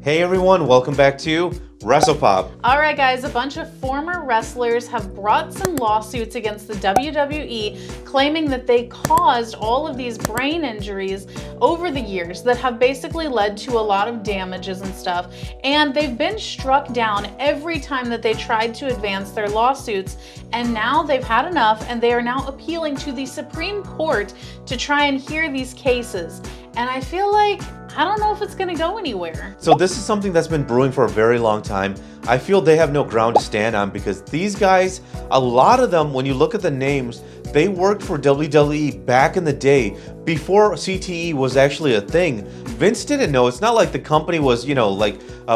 Hey everyone, welcome back to WrestlePop. All right, guys, a bunch of former wrestlers have brought some lawsuits against the WWE, claiming that they caused all of these brain injuries over the years that have basically led to a lot of damages and stuff. And they've been struck down every time that they tried to advance their lawsuits. And now they've had enough, and they are now appealing to the Supreme Court to try and hear these cases. And I feel like, I don't know if it's gonna go anywhere. So this is something that's been brewing for a very long time. I feel they have no ground to stand on because these guys, a lot of them, when you look at the names, they worked for WWE back in the day before CTE was actually a thing. Vince didn't know. It's not like the company was,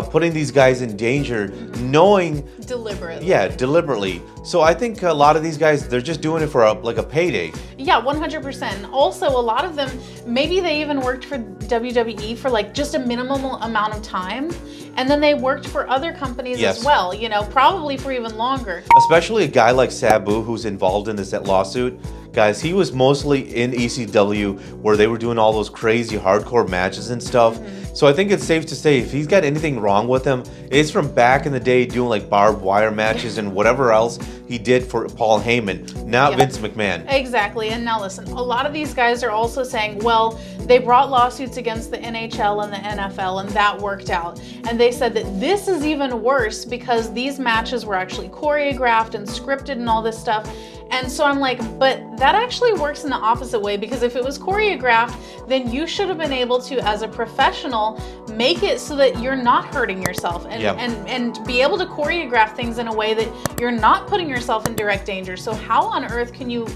putting these guys in danger, knowing. Deliberately. Yeah, deliberately. So I think a lot of these guys, they're just doing it for a payday. Yeah, 100%. Also, a lot of them, maybe they even worked for WWE for like just a minimum amount of time. And then they worked for other companies as well, probably for even longer. Especially a guy like Sabu who's involved in this lawsuit. Guys, he was mostly in ECW where they were doing all those crazy hardcore matches and stuff. So I think it's safe to say if he's got anything wrong with him, it's from back in the day doing like barbed wire matches and whatever else he did for Paul Heyman, not Vince McMahon. Exactly. And now listen, a lot of these guys are also saying, well, they brought lawsuits against the NHL and the NFL and that worked out. And they said that this is even worse because these matches were actually choreographed and scripted and all this stuff. And so I'm like, but that actually works in the opposite way, because if it was choreographed, then you should have been able to, as a professional, make it so that you're not hurting yourself and be able to choreograph things in a way that you're not putting yourself in direct danger. So how on earth can you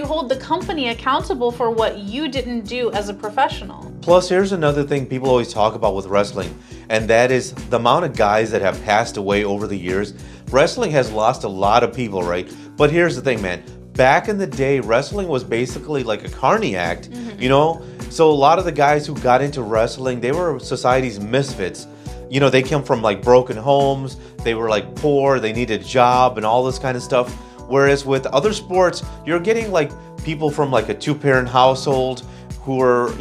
hold the company accountable for what you didn't do as a professional? Plus, here's another thing people always talk about with wrestling, and that is the amount of guys that have passed away over the years. Wrestling has lost a lot of people, right? But here's the thing, man. Back in the day, wrestling was basically like a carny act, So a lot of the guys who got into wrestling, they were society's misfits. They come from like broken homes, they were like poor, they needed a job and all this kind of stuff. Whereas with other sports, you're getting like people from like a two-parent household who are,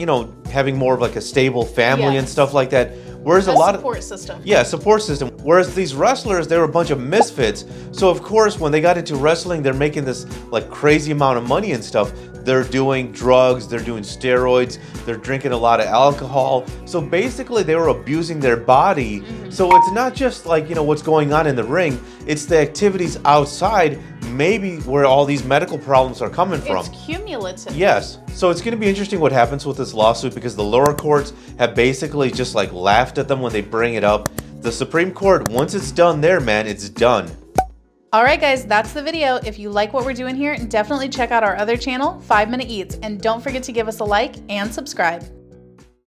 having more of like a stable family and stuff like that. Whereas a lot of support system. Yeah, support system. Whereas these wrestlers, they were a bunch of misfits. So of course, when they got into wrestling, they're making this like crazy amount of money and stuff. They're doing drugs, they're doing steroids, they're drinking a lot of alcohol. So basically, they were abusing their body. So it's not just like, what's going on in the ring. It's the activities outside, maybe where all these medical problems are coming from. It's cumulative. Yes. So it's going to be interesting what happens with this lawsuit because the lower courts have basically just like laughed at them when they bring it up. The Supreme Court, once it's done there, man, it's done. All right, guys, that's the video. If you like what we're doing here, definitely check out our other channel, 5 Minute Eats, and don't forget to give us a like and subscribe.